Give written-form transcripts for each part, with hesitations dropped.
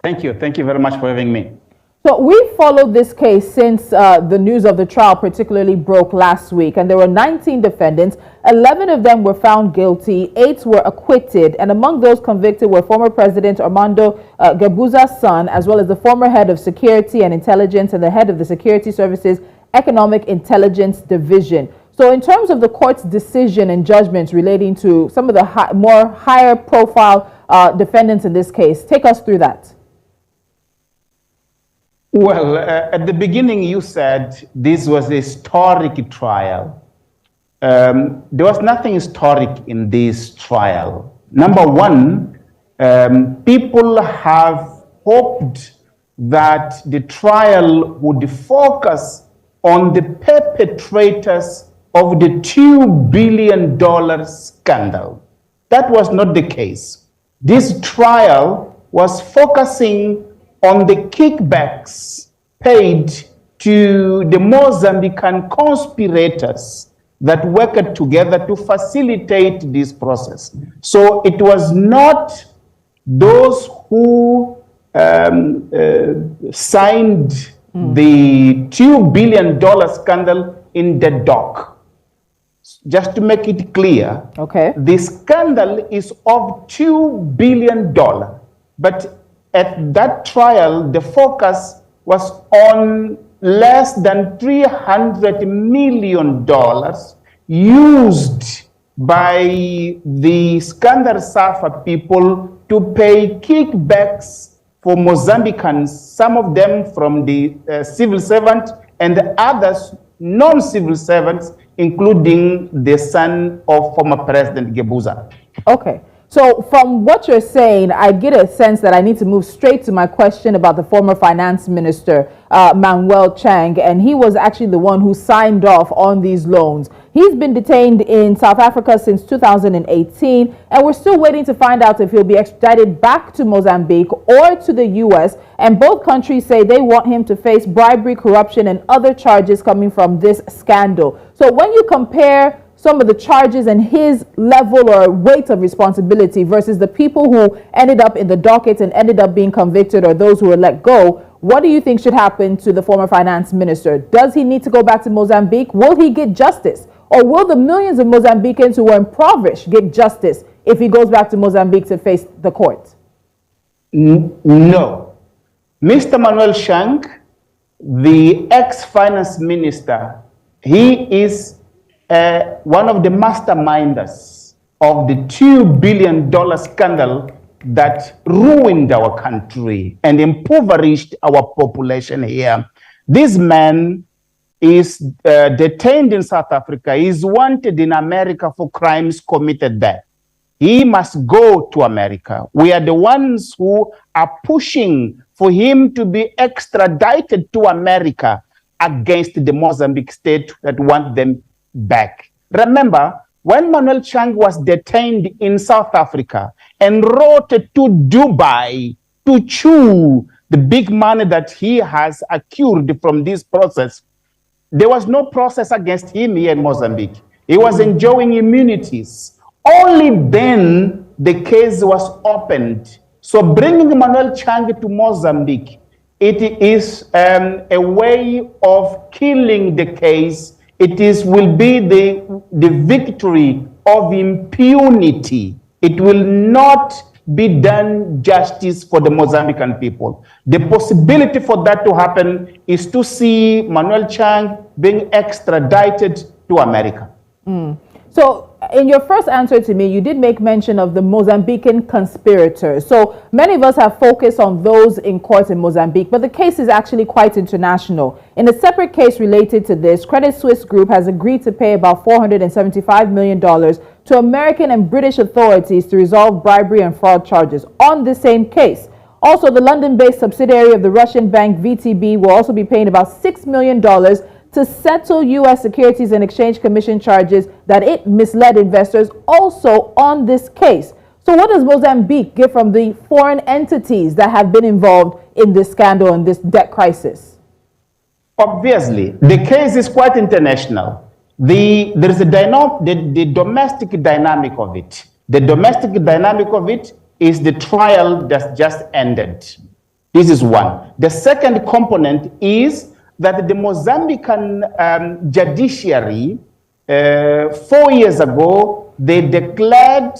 Thank you. Thank you very much for having me. So we followed this case since the news of the trial particularly broke last week, and there were 19 defendants. 11 of them were found guilty, 8 were acquitted, and among those convicted were former President Armando Guebuza's son, as well as the former head of security and intelligence and the head of the Security Services Economic Intelligence Division. So in terms of the court's decision and judgments relating to some of the more higher profile defendants in this case, take us through that. Well, at the beginning, you said this was a historic trial. There was nothing historic in this trial. Number one, people have hoped that the trial would focus on the perpetrators of the $2 billion scandal. That was not the case. This trial was focusing on the kickbacks paid to the Mozambican conspirators that worked together to facilitate this process. So it was not those who signed the $2 billion scandal in the dock. Just to make it clear, okay, the scandal is of $2 billion, but at that trial, the focus was on less than $300 million used by the Scandal Safa people to pay kickbacks for Mozambicans, some of them from the civil servant and the others non-civil servants, including the son of former President Guebuza. Okay. So from what you're saying, I get a sense that I need to move straight to my question about the former finance minister, Manuel Chang, and he was actually the one who signed off on these loans. He's been detained in South Africa since 2018, and we're still waiting to find out if he'll be extradited back to Mozambique or to the U.S., and both countries say they want him to face bribery, corruption, and other charges coming from this scandal. So when you compare some of the charges and his level or weight of responsibility versus the people who ended up in the docket and ended up being convicted or those who were let go, what do you think should happen to the former finance minister? Does he need to go back to Mozambique? Will he get justice? Or will the millions of Mozambicans who were impoverished get justice if he goes back to Mozambique to face the court? No. Mr. Manuel Chang, the ex-finance minister, he is one of the masterminders of the $2 billion scandal that ruined our country and impoverished our population here. This man is detained in South Africa. He is wanted in America for crimes committed there. He must go to America. We are the ones who are pushing for him to be extradited to America against the Mozambique state that want them back. Remember, when Manuel Chang was detained in South Africa and wrote to Dubai to chew the big money that he has accrued from this process, there was no process against him here in Mozambique. He was enjoying immunities. Only then the case was opened. So bringing Manuel Chang to Mozambique, it is a way of killing the case. Will be the victory of impunity. It will not be done justice for the Mozambican people. The possibility for that to happen is to see Manuel Chang being extradited to America. So in your first answer to me, you did make mention of the Mozambican conspirators. So many of us have focused on those in court in Mozambique, but the case is actually quite international. In a separate case related to this, Credit Suisse Group has agreed to pay about $475 million to American and British authorities to resolve bribery and fraud charges on the same case. Also, the London-based subsidiary of the Russian bank VTB will also be paying about $6 million to settle U.S. Securities and Exchange Commission charges that it misled investors also on this case. So what does Mozambique get from the foreign entities that have been involved in this scandal and this debt crisis? Obviously, the case is quite international. There is the domestic dynamic of it. The domestic dynamic of it is the trial that just ended. This is one. The second component is that the Mozambican judiciary, 4 years ago, they declared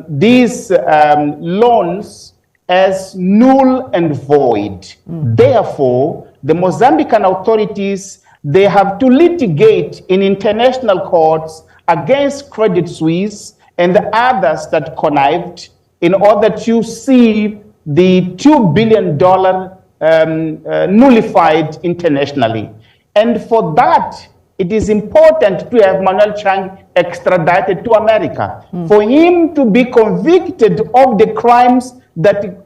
these loans as null and void. Therefore, the Mozambican authorities, they have to litigate in international courts against Credit Suisse and the others that connived in order to see the $2 billion nullified internationally. And for that, it is important to have Manuel Chang extradited to America, for him to be convicted of the crimes that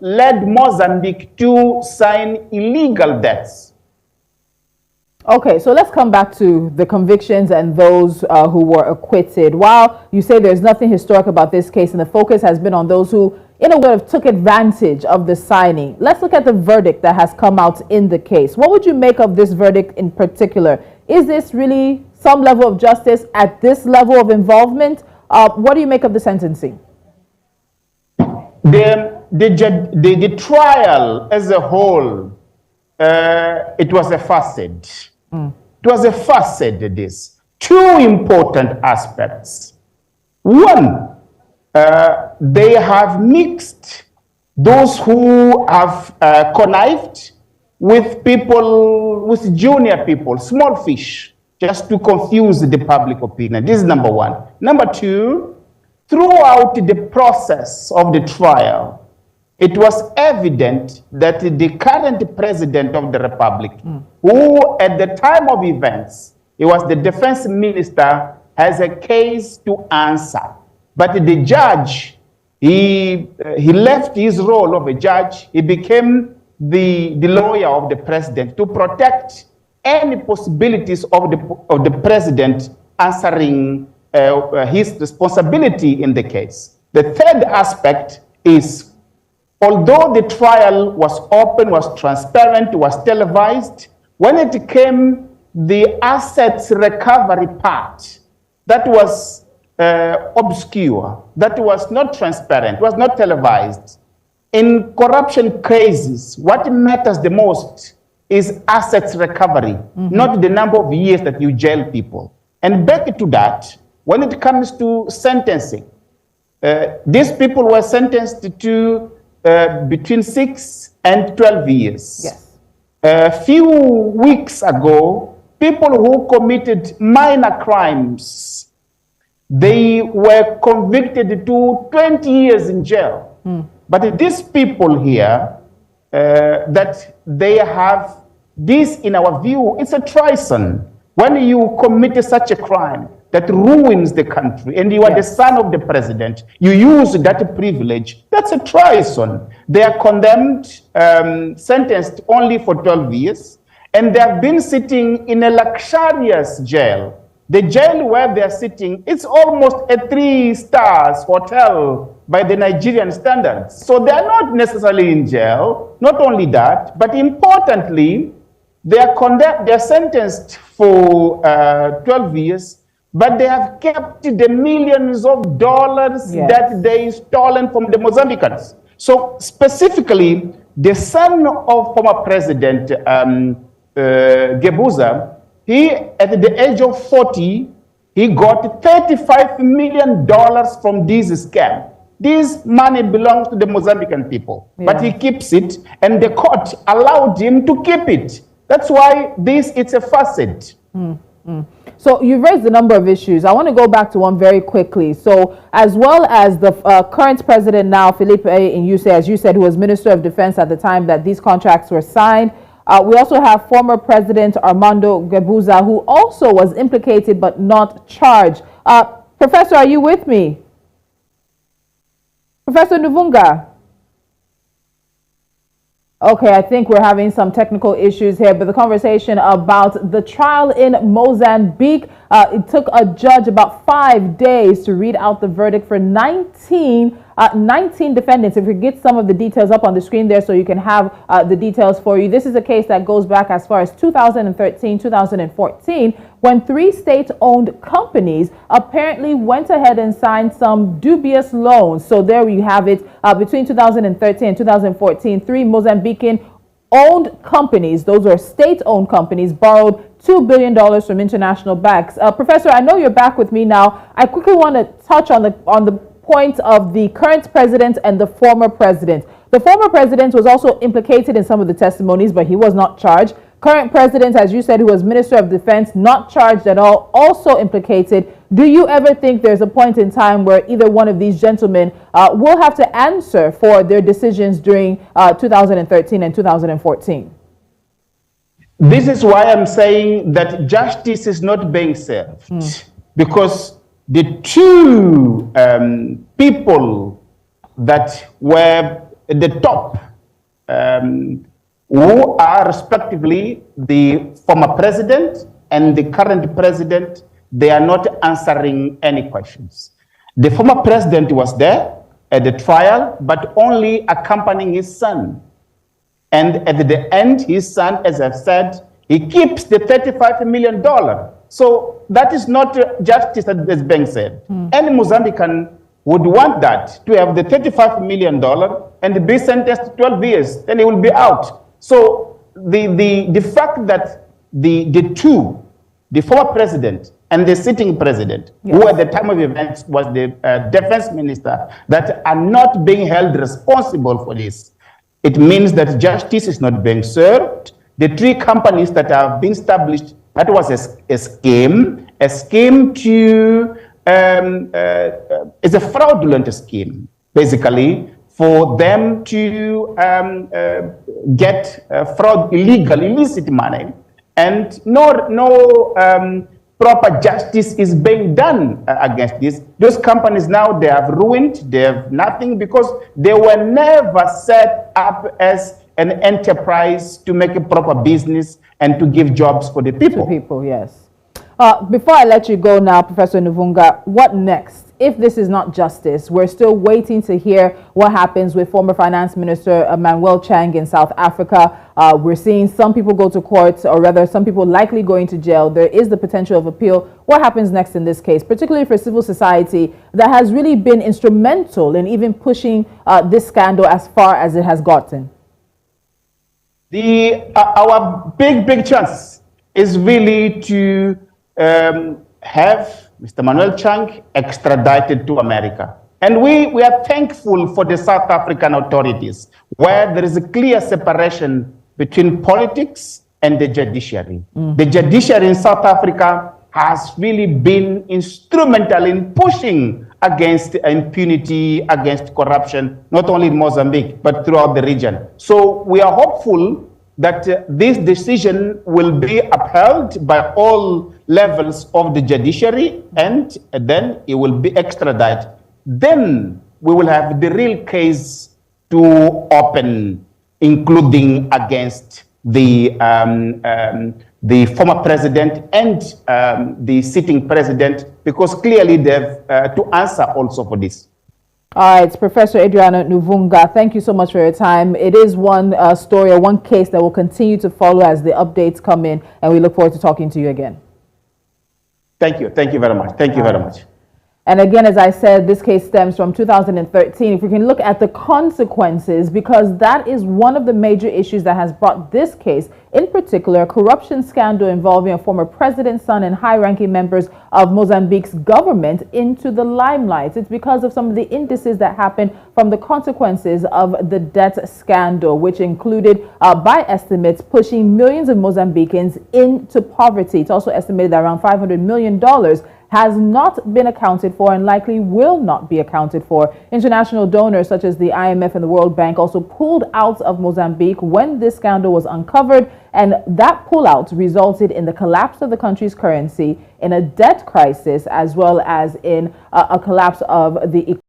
led Mozambique to sign illegal debts. Okay, so let's come back to the convictions and those who were acquitted. While you say there's nothing historic about this case and the focus has been on those who, in a way, took advantage of the signing, let's look at the verdict that has come out in the case. What would you make of this verdict in particular? Is this really some level of justice at this level of involvement? What do you make of the sentencing? The trial as a whole, it was a facet. It was a facet, this. Two important aspects. One, they have mixed those who have connived with people, with junior people, small fish, just to confuse the public opinion. This is number one. Number two, throughout the process of the trial, it was evident that the current president of the republic, who at the time of events, he was the defense minister, has a case to answer. But the judge, he left his role of a judge. He became the lawyer of the president to protect any possibilities of the president answering his responsibility in the case. The third aspect is, although the trial was open, was transparent, was televised, when it came the assets recovery part, that was obscure, that was not transparent, was not televised. In corruption cases, what matters the most is assets recovery, not the number of years that you jail people. And back to that, when it comes to sentencing, these people were sentenced to between 6 and 12 years. Yes. A few weeks ago, people who committed minor crimes, they were convicted to 20 years in jail. But these people here, that they have this, in our view, it's a treason. When you commit such a crime that ruins the country and you are the son of the president, you use that privilege, that's a treason. They are condemned, sentenced only for 12 years, and they have been sitting in a luxurious jail. The jail where they are sitting, it's almost a 3-star hotel by the Nigerian standards. So they are not necessarily in jail. Not only that, but importantly, they are condemned, they are sentenced for 12 years, but they have kept the millions of dollars that they stolen from the Mozambicans. So specifically, the son of former President Gebuza, he, at the age of 40, he got $35 million from this scam. This money belongs to the Mozambican people, but he keeps it, and the court allowed him to keep it. That's why it's a facet. So you raised a number of issues. I want to go back to one very quickly. So as well as the current president now, Filipe Nyusi, as you said, who was Minister of Defense at the time that these contracts were signed, we also have former President Armando Gebuza, who also was implicated but not charged. Professor, are you with me? Professor Nuvunga? Okay, I think we're having some technical issues here, but the conversation about the trial in Mozambique, it took a judge about 5 days to read out the verdict for 19 19 defendants. If we get some of the details up on the screen there so you can have the details for you. This is a case that goes back as far as 2013, 2014, when 3 state-owned companies apparently went ahead and signed some dubious loans. So there we have it. Between 2013 and 2014, 3 Mozambican-owned companies, those are state-owned companies, borrowed $2 billion from international banks. Professor, I know you're back with me now. I quickly want to touch on the point of the current president and the former president. The former president was also implicated in some of the testimonies, but he was not charged. Current president, as you said, who was Minister of Defense, not charged at all, also implicated. Do you ever think there's a point in time where either one of these gentlemen will have to answer for their decisions during 2013 and 2014? This is why I'm saying that justice is not being served, because the 2 people that were at the top, who are respectively the former president and the current president, they are not answering any questions. The former president was there at the trial, but only accompanying his son. And at the end, his son, as I've said, he keeps the $35 million. So that is not justice that is being said. Any Mozambican would want that, to have the $35 million and be sentenced to 12 years, then he will be out. So the fact that the 2, the former president and the sitting president, yes, who at the time of events was the defense minister, that are not being held responsible for this, it means that justice is not being served. The 3 companies that have been established, that was a scheme to, it's a fraudulent scheme, basically, for them to get illicit money, and no proper justice is being done against this. Those companies now, they have ruined, they have nothing, because they were never set up as an enterprise to make a proper business and to give jobs for the people. To people, yes. Before I let you go now, Professor Nuvunga, what next? If this is not justice, we're still waiting to hear what happens with former Finance Minister Manuel Chang in South Africa. We're seeing some people go to court, or rather some people likely going to jail. There is the potential of appeal. What happens next in this case, particularly for civil society that has really been instrumental in even pushing this scandal as far as it has gotten? Our big chance is really to have Mr. Manuel Chang extradited to America. And we are thankful for the South African authorities, where there is a clear separation between politics and the judiciary. The judiciary in South Africa has really been instrumental in pushing against impunity, against corruption, not only in Mozambique, but throughout the region. So we are hopeful that this decision will be upheld by all levels of the judiciary, and then it will be extradited. Then we will have the real case to open, including against the former president and the sitting president, because clearly they have to answer also for this. All right, Professor Adriano Nuvunga, thank you so much for your time. It is one story or one case that will continue to follow as the updates come in, and we look forward to talking to you again. Thank you. Thank you very much. Thank you very much. And again, as I said, this case stems from 2013. If we can look at the consequences, because that is one of the major issues that has brought this case, in particular, a corruption scandal involving a former president's son and high-ranking members of Mozambique's government, into the limelight. It's because of some of the indices that happened from the consequences of the debt scandal, which included, by estimates, pushing millions of Mozambicans into poverty. It's also estimated that around $500 million has not been accounted for and likely will not be accounted for. International donors such as the IMF and the World Bank also pulled out of Mozambique when this scandal was uncovered, and that pullout resulted in the collapse of the country's currency, in a debt crisis, as well as in a collapse of the economy.